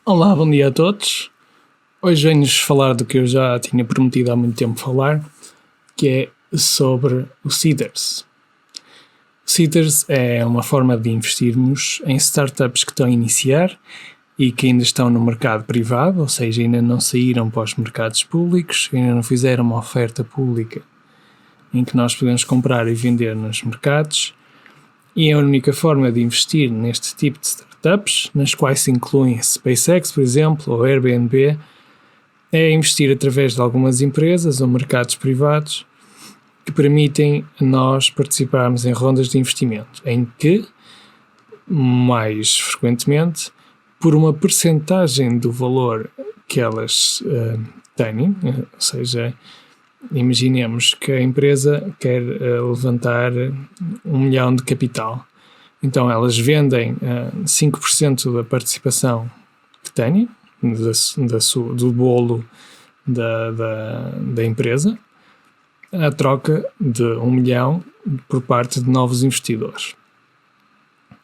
Olá, bom dia a todos. Hoje venho-vos falar do que eu já tinha prometido há muito tempo falar, que é sobre o Seeders. O Seeders é uma forma de investirmos em startups que estão a iniciar e que ainda estão no mercado privado, ou seja, ainda não saíram para os mercados públicos, ainda não fizeram uma oferta pública em que nós podemos comprar e vender nos mercados. E a única forma de investir neste tipo de startups, nas quais se incluem a SpaceX, por exemplo, ou Airbnb, é investir através de algumas empresas ou mercados privados que permitem a nós participarmos em rondas de investimento, em que, mais frequentemente, por uma percentagem do valor que elas têm, ou seja, imaginemos que a empresa quer levantar 1 milhão de capital. Então elas vendem 5% da participação que têm, do bolo da empresa, à troca de 1 milhão por parte de novos investidores.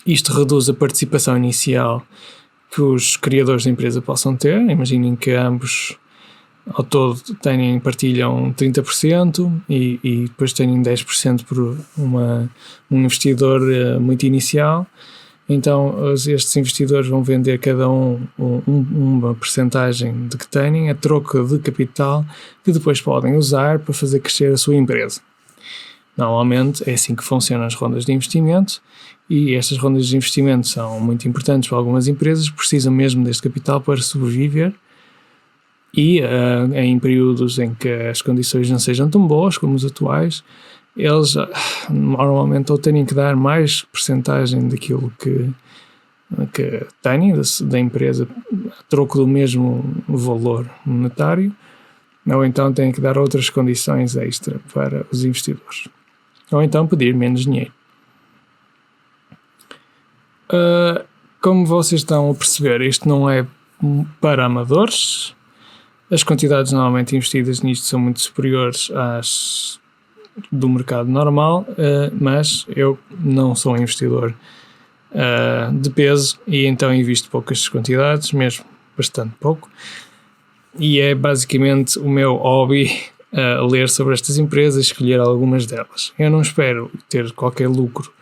Isto reduz a participação inicial que os criadores da empresa possam ter. Imaginem que ambos ao todo partilham 30% e depois têm 10% por um investidor muito inicial. Então estes investidores vão vender cada uma percentagem de que têm a troca de capital que depois podem usar para fazer crescer a sua empresa. Normalmente é assim que funcionam as rondas de investimento, e estas rondas de investimento são muito importantes para algumas empresas, precisam mesmo deste capital para sobreviver. E em períodos em que as condições não sejam tão boas como os atuais, eles normalmente ou têm que dar mais percentagem daquilo que têm da empresa a troco do mesmo valor monetário, ou então têm que dar outras condições extra para os investidores, ou então pedir menos dinheiro. Como vocês estão a perceber, isto não é para amadores. As quantidades normalmente investidas nisto são muito superiores às do mercado normal, mas eu não sou um investidor de peso e então invisto poucas quantidades, mesmo bastante pouco, e é basicamente o meu hobby ler sobre estas empresas e escolher algumas delas. Eu não espero ter qualquer lucro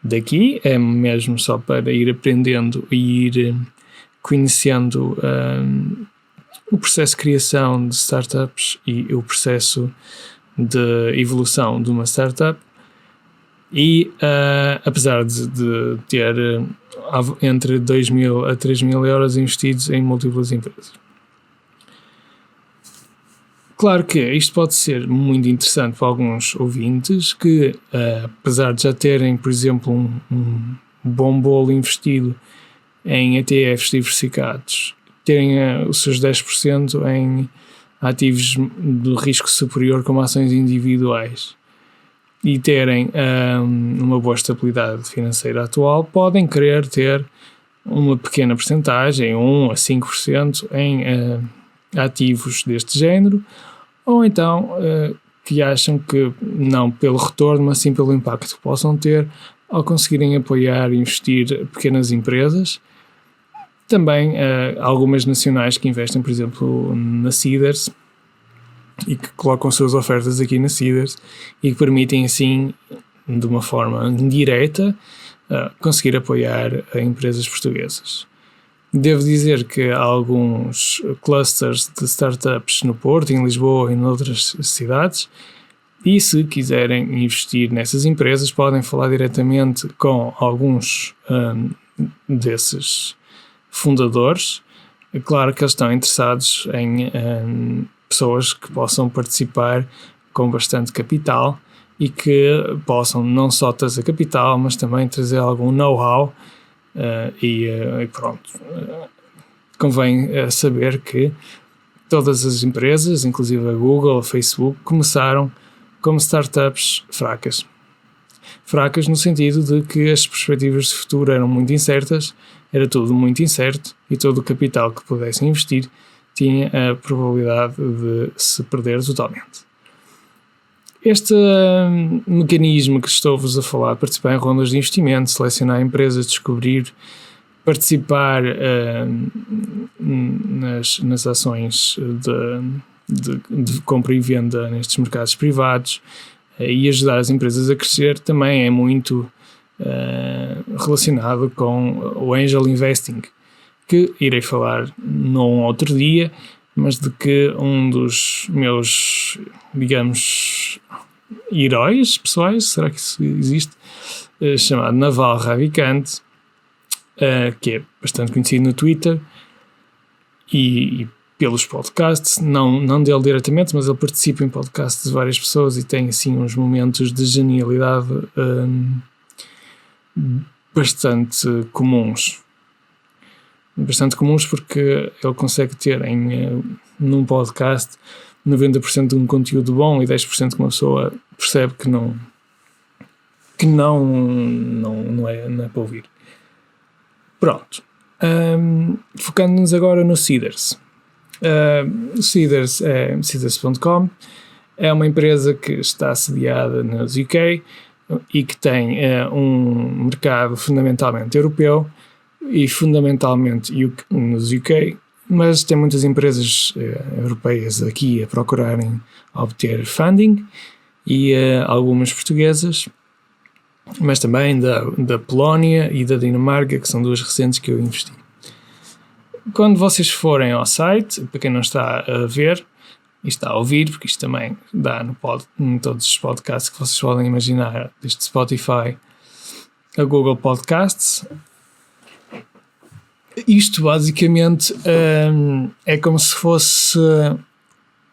daqui, é mesmo só para ir aprendendo e ir conhecendo o processo de criação de startups e o processo de evolução de uma startup, e apesar de ter entre 2.000 a 3.000 euros investidos em múltiplas empresas. Claro que isto pode ser muito interessante para alguns ouvintes que, apesar de já terem, por exemplo, um bom bolo investido em ETFs diversificados, terem os seus 10% em ativos de risco superior como ações individuais e terem uma boa estabilidade financeira atual, podem querer ter uma pequena percentagem, 1 a 5% em ativos deste género, ou então que acham que não pelo retorno, mas sim pelo impacto que possam ter ao conseguirem apoiar e investir pequenas empresas. Também algumas nacionais que investem, por exemplo, na Seeders e que colocam suas ofertas aqui na Seeders e que permitem assim, de uma forma indireta, conseguir apoiar empresas portuguesas. Devo dizer que há alguns clusters de startups no Porto, em Lisboa e em outras cidades, e se quiserem investir nessas empresas podem falar diretamente com alguns desses fundadores. É claro que eles estão interessados em pessoas que possam participar com bastante capital e que possam não só trazer capital, mas também trazer algum know-how e pronto. Convém saber que todas as empresas, inclusive a Google, a Facebook, começaram como startups fracas. Fracas no sentido de que as perspectivas de futuro eram muito incertas, era tudo muito incerto e todo o capital que pudessem investir tinha a probabilidade de se perder totalmente. Este mecanismo que estou-vos a falar, participar em rondas de investimento, selecionar empresas, descobrir, participar nas ações de compra e venda nestes mercados privados, e ajudar as empresas a crescer também é muito relacionado com o Angel Investing, que irei falar num outro dia, mas de que um dos meus, digamos, heróis pessoais, será que isso existe? Chamado Naval Ravikant, que é bastante conhecido no Twitter e pelos podcasts, não dele diretamente, mas ele participa em podcasts de várias pessoas e tem assim uns momentos de genialidade bastante comuns porque ele consegue ter num podcast 90% de um conteúdo bom e 10% que uma pessoa percebe que não é para ouvir. Pronto. Focando-nos agora no Seedrs. Seedrs é Seedrs.com, é uma empresa que está sediada nos UK e que tem um mercado fundamentalmente europeu e fundamentalmente nos UK, mas tem muitas empresas europeias aqui a procurarem obter funding e algumas portuguesas, mas também da Polónia e da Dinamarca, que são duas recentes que eu investi. Quando vocês forem ao site, para quem não está a ver e está a ouvir, porque isto também dá em todos os podcasts que vocês podem imaginar, desde Spotify a Google Podcasts, isto basicamente é como se fosse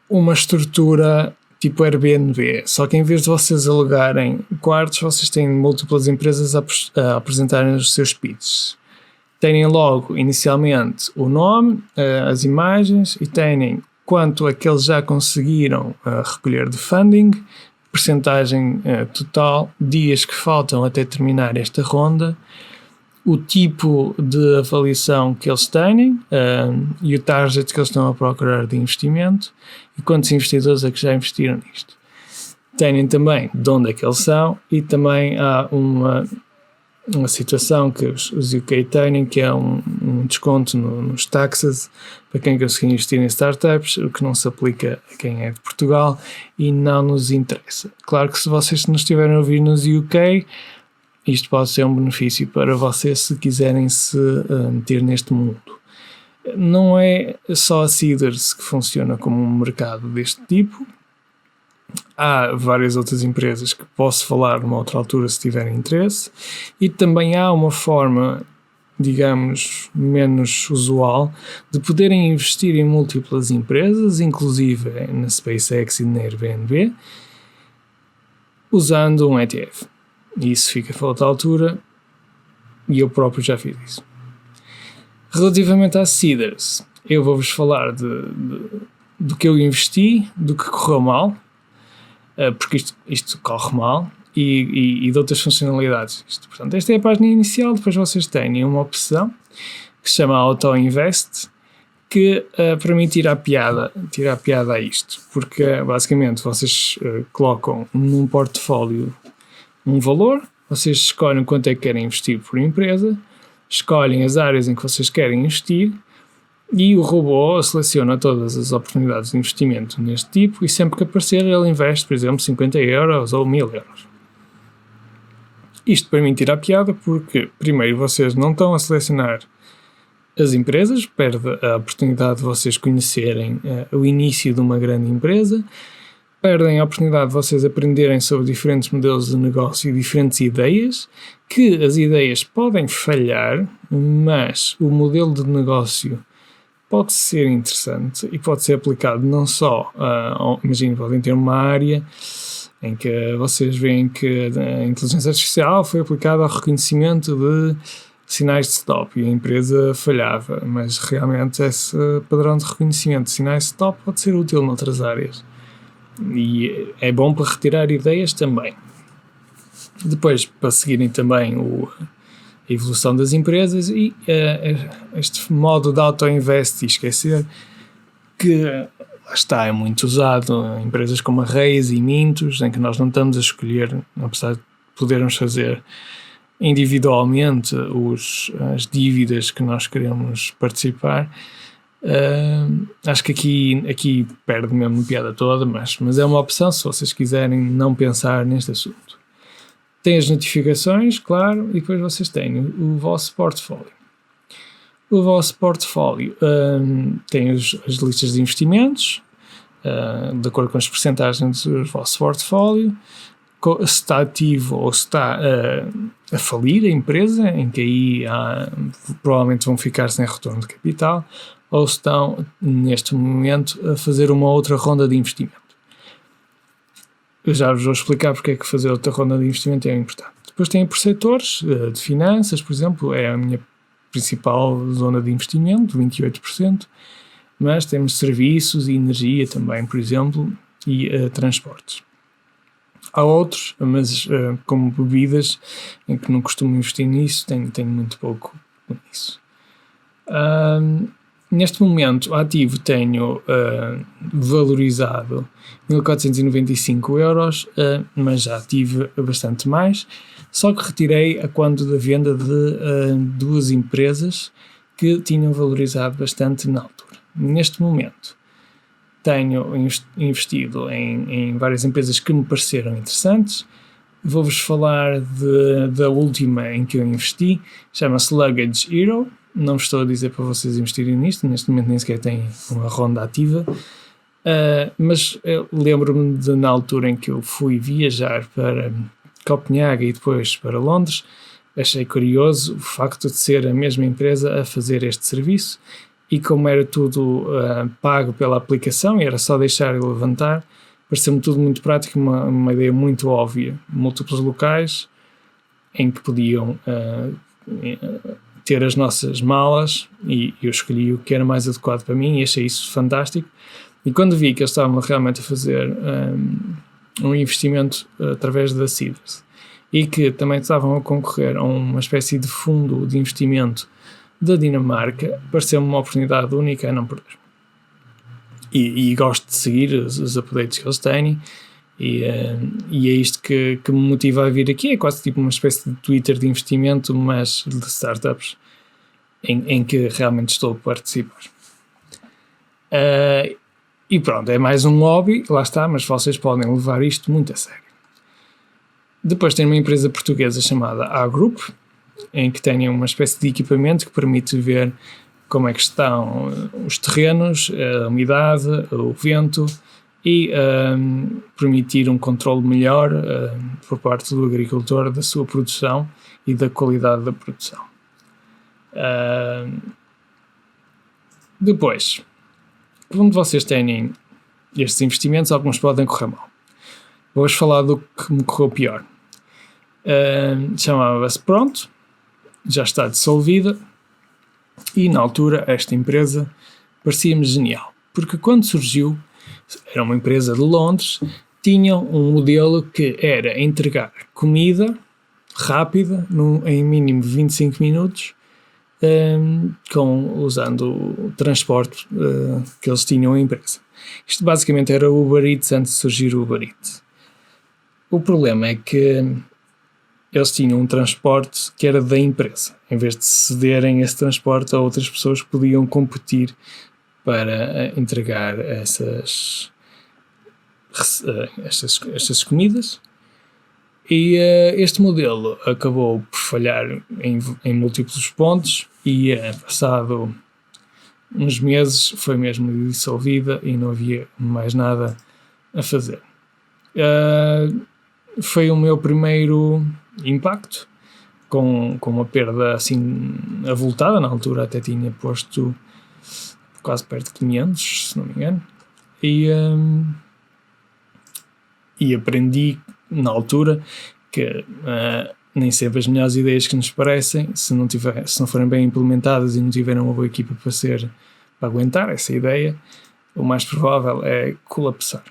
uma estrutura tipo Airbnb, só que em vez de vocês alugarem quartos, vocês têm múltiplas empresas a apresentarem os seus pitches. Têm logo, inicialmente, o nome, as imagens e têm quanto é que eles já conseguiram recolher de funding, percentagem total, dias que faltam até terminar esta ronda, o tipo de avaliação que eles têm e o target que eles estão a procurar de investimento e quantos investidores é que já investiram nisto. Têm também de onde é que eles são e também há uma situação que os UK têm, que é um desconto nos taxes para quem conseguir investir em startups, o que não se aplica a quem é de Portugal e não nos interessa. Claro que se vocês nos estiverem a ouvir nos UK, isto pode ser um benefício para vocês se quiserem se meter neste mundo. Não é só a Seedrs que funciona como um mercado deste tipo. Há várias outras empresas que posso falar numa outra altura se tiverem interesse. E também há uma forma, digamos, menos usual de poderem investir em múltiplas empresas, inclusive na SpaceX e na Airbnb, usando um ETF. E isso fica para outra altura e eu próprio já fiz isso. Relativamente às Seedrs, eu vou-vos falar do que eu investi, do que correu mal, porque isto corre mal, e de outras funcionalidades. Portanto, esta é a página inicial, depois vocês têm uma opção que se chama Auto Invest, que para mim tira a piada a isto, porque basicamente vocês colocam num portfólio um valor, vocês escolhem quanto é que querem investir por empresa, escolhem as áreas em que vocês querem investir e o robô seleciona todas as oportunidades de investimento neste tipo e sempre que aparecer ele investe, por exemplo, 50 euros ou 1000 euros. Isto para mim tira a piada porque, primeiro, vocês não estão a selecionar as empresas, perde a oportunidade de vocês conhecerem o início de uma grande empresa, perdem a oportunidade de vocês aprenderem sobre diferentes modelos de negócio e diferentes ideias, que as ideias podem falhar, mas o modelo de negócio pode ser interessante e pode ser aplicado não só, imagina, podem ter uma área em que vocês veem que a inteligência artificial foi aplicada ao reconhecimento de sinais de stop e a empresa falhava, mas realmente esse padrão de reconhecimento de sinais de stop pode ser útil noutras áreas. E é bom para retirar ideias também. Depois, para seguirem também a evolução das empresas e este modo de auto-invest e esquecer que lá está, é muito usado em empresas como a Reis e Mintos, em que nós não estamos a escolher, apesar de podermos fazer individualmente as dívidas que nós queremos participar, Acho que aqui perde mesmo a piada toda, mas é uma opção se vocês quiserem não pensar neste assunto. Tem as notificações, claro, e depois vocês têm o vosso portfólio. O vosso portfólio tem as listas de investimentos, de acordo com as percentagens do vosso portfólio, se está ativo ou se está a falir a empresa, em que aí provavelmente vão ficar sem retorno de capital, ou se estão, neste momento, a fazer uma outra ronda de investimento. Eu já vos vou explicar porque é que fazer outra ronda de investimento é importante. Depois tem por setores, de finanças, por exemplo, é a minha principal zona de investimento, 28%, mas temos serviços e energia também, por exemplo, e transportes. Há outros, mas como bebidas, em que não costumo investir nisso, tenho muito pouco nisso. Neste momento, ativo tenho valorizado 1.495 euros, mas já tive bastante mais, só que retirei a quando da venda de duas empresas que tinham valorizado bastante na altura. Neste momento, tenho investido em várias empresas que me pareceram interessantes. Vou-vos falar da última em que eu investi, chama-se Luggage Hero. Não estou a dizer para vocês investirem nisto, neste momento nem sequer tem uma ronda ativa, mas eu lembro-me de na altura em que eu fui viajar para Copenhague e depois para Londres, achei curioso o facto de ser a mesma empresa a fazer este serviço, e como era tudo pago pela aplicação e era só deixar e levantar, pareceu-me tudo muito prático, uma ideia muito óbvia. Múltiplos locais em que podiam ter as nossas malas, e eu escolhi o que era mais adequado para mim e achei isso fantástico. E quando vi que eles estavam realmente a fazer um investimento através da Seedrs e que também estavam a concorrer a uma espécie de fundo de investimento da Dinamarca, pareceu-me uma oportunidade única a não perder. E gosto de seguir os updates que eles têm, e é isto que me motiva a vir aqui. É quase tipo uma espécie de Twitter de investimento, mas de startups, em que realmente estou a participar. E pronto, é mais um hobby, lá está, mas vocês podem levar isto muito a sério. Depois tem uma empresa portuguesa chamada A-Group, em que tem uma espécie de equipamento que permite ver como é que estão os terrenos, a umidade, o vento, e permitir um controle melhor por parte do agricultor da sua produção e da qualidade da produção. Depois, quando vocês têm estes investimentos, alguns podem correr mal. Vou-vos falar do que me correu pior. Chamava-se Pronto, já está dissolvida, e na altura esta empresa parecia-me genial, porque quando surgiu, era uma empresa de Londres, tinham um modelo que era entregar comida rápida, em mínimo 25 minutos, usando o transporte que eles tinham em empresa. Isto basicamente era o Uber Eats antes de surgir o Uber Eats. O problema é que eles tinham um transporte que era da empresa. Em vez de cederem esse transporte a outras pessoas que podiam competir para entregar estas comidas. E este modelo acabou por falhar em múltiplos pontos, e passado uns meses foi mesmo dissolvida e não havia mais nada a fazer. Foi o meu primeiro impacto, com uma perda assim avultada. Na altura até tinha posto quase perto de 500, se não me engano, e aprendi na altura que nem sempre as melhores ideias que nos parecem, se não forem bem implementadas e não tiverem uma boa equipa para aguentar essa ideia, o mais provável é colapsar.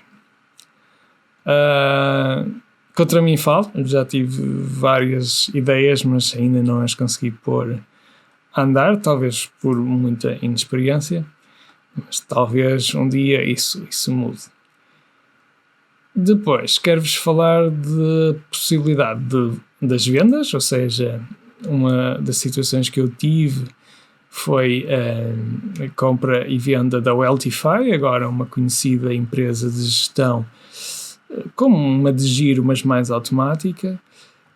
Contra mim falo, já tive várias ideias, mas ainda não as consegui pôr a andar, talvez por muita inexperiência, mas talvez um dia isso mude. Depois, quero-vos falar de possibilidade das vendas, ou seja, uma das situações que eu tive foi a compra e venda da Wealthify, agora uma conhecida empresa de gestão, como uma de giro, mas mais automática,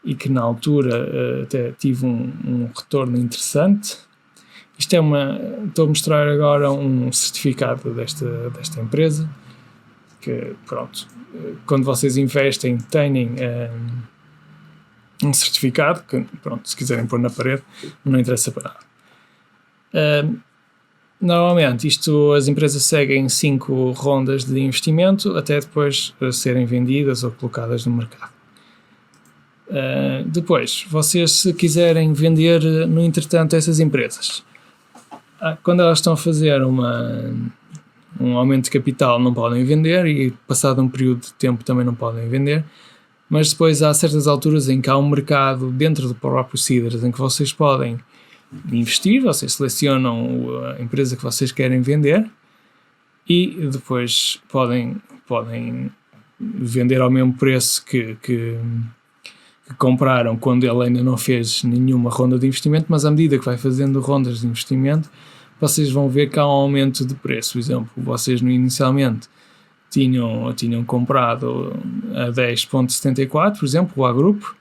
e que na altura até tive um retorno interessante. Isto estou a mostrar agora um certificado desta empresa, que pronto, quando vocês investem têm um certificado, que pronto, se quiserem pôr na parede, não interessa para nada. Normalmente as empresas seguem 5 rondas de investimento até depois serem vendidas ou colocadas no mercado. Depois, vocês, se quiserem vender no entretanto essas empresas, quando elas estão a fazer um aumento de capital, não podem vender, e passado um período de tempo também não podem vender, mas depois há certas alturas em que há um mercado dentro do próprio Seedrs em que vocês podem investir, vocês selecionam a empresa que vocês querem vender e depois podem vender ao mesmo preço que compraram quando ele ainda não fez nenhuma ronda de investimento, mas à medida que vai fazendo rondas de investimento, vocês vão ver que há um aumento de preço. Por exemplo, vocês inicialmente tinham comprado a 10,74, por exemplo, o A-Grupo,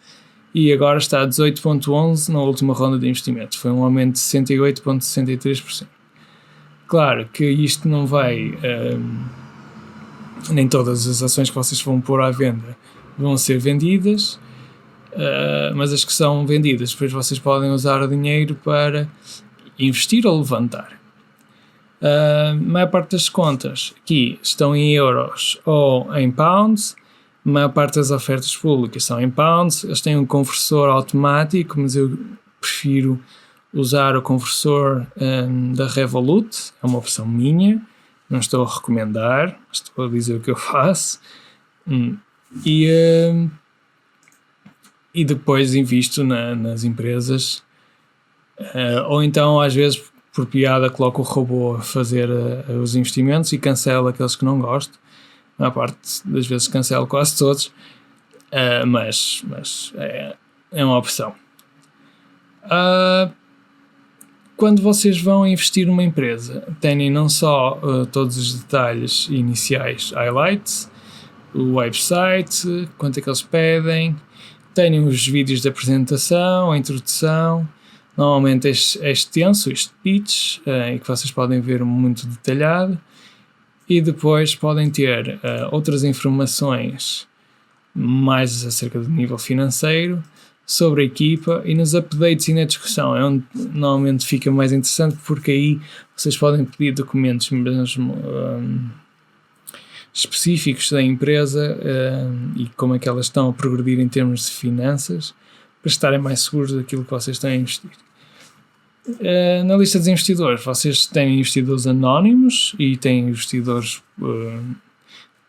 e agora está a 18,11 na última ronda de investimento. Foi um aumento de 68,63%. Claro que isto não vai... nem todas as ações que vocês vão pôr à venda vão ser vendidas, mas as que são vendidas, depois vocês podem usar o dinheiro para investir ou levantar. A maior parte das contas aqui estão em euros ou em pounds. A maior parte das ofertas públicas são em pounds. Eles têm um conversor automático, mas eu prefiro usar o conversor da Revolut. É uma opção minha, não estou a recomendar, estou a dizer o que eu faço. E depois invisto nas empresas, ou então às vezes por piada coloco o robô a fazer os investimentos e cancelo aqueles que não gosto. A maior parte das vezes cancelo quase todos, mas é uma opção. Quando vocês vão investir numa empresa, têm não só todos os detalhes iniciais, highlights, o website, quanto é que eles pedem, têm os vídeos de apresentação, a introdução. Normalmente é extenso, este pitch, e que vocês podem ver muito detalhado, e depois podem ter outras informações mais acerca do nível financeiro, sobre a equipa, e nos updates e na discussão é onde normalmente fica mais interessante, porque aí vocês podem pedir documentos mesmo específicos da empresa e como é que elas estão a progredir em termos de finanças, para estarem mais seguros daquilo que vocês estão a investir. Na lista dos investidores, vocês têm investidores anónimos e têm investidores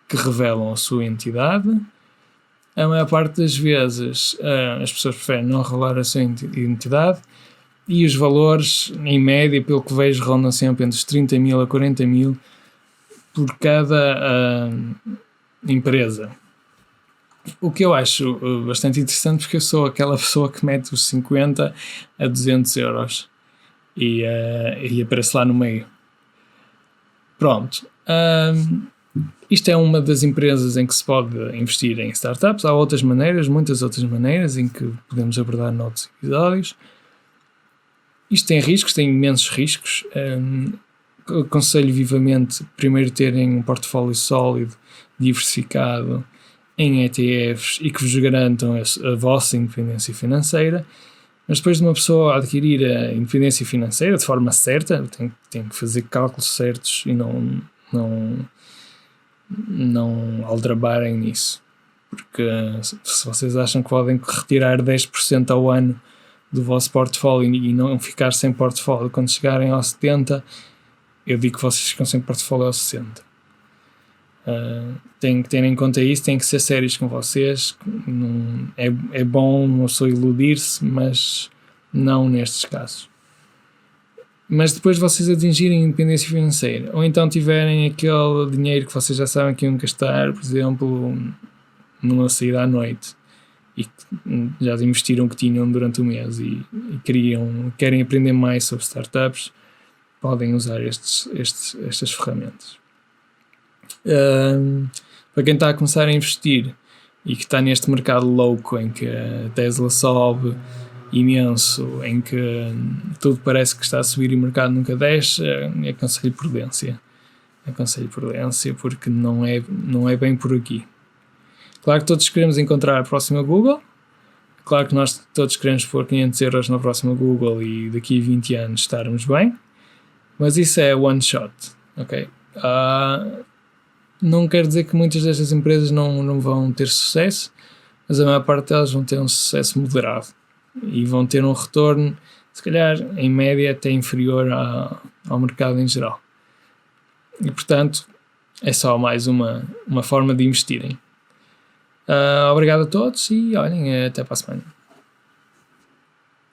que revelam a sua entidade. A maior parte das vezes as pessoas preferem não revelar a sua identidade, e os valores, em média, pelo que vejo, rondam sempre entre os 30 mil a 40 mil por cada empresa. O que eu acho bastante interessante, porque eu sou aquela pessoa que mete os 50 a 200 euros e aparece lá no meio. Pronto. Isto é uma das empresas em que se pode investir em startups. Há outras maneiras, muitas outras maneiras, em que podemos abordar noutros episódios. Isto tem riscos, tem imensos riscos. Aconselho vivamente primeiro terem um portfólio sólido, diversificado, em ETFs e que vos garantam a vossa independência financeira. Mas depois de uma pessoa adquirir a independência financeira de forma certa, tem que fazer cálculos certos e não aldrabarem nisso. Porque se vocês acham que podem retirar 10% ao ano do vosso portfólio e não ficar sem portfólio quando chegarem aos 70%, eu digo que vocês ficam sem portfólio aos 60%. Tem que ter em conta isso, tem que ser sérios com vocês. É bom uma pessoa iludir-se, mas não nestes casos. Mas depois de vocês atingirem a independência financeira, ou então tiverem aquele dinheiro que vocês já sabem que iam gastar, por exemplo, numa saída à noite, e já investiram o que tinham durante o mês e querem aprender mais sobre startups, podem usar estas ferramentas. Para quem está a começar a investir e que está neste mercado louco em que a Tesla sobe imenso, em que tudo parece que está a subir e o mercado nunca desce, aconselho prudência. Porque não é bem por aqui. Claro que todos queremos encontrar a próxima Google, claro que nós todos queremos pôr 500 euros na próxima Google e daqui a 20 anos estarmos bem, mas isso é one shot, ok? Não quer dizer que muitas destas empresas não vão ter sucesso, mas a maior parte delas vão ter um sucesso moderado e vão ter um retorno, se calhar, em média, até inferior ao mercado em geral. E, portanto, é só mais uma forma de investirem. Obrigado a todos e olhem, até para a semana.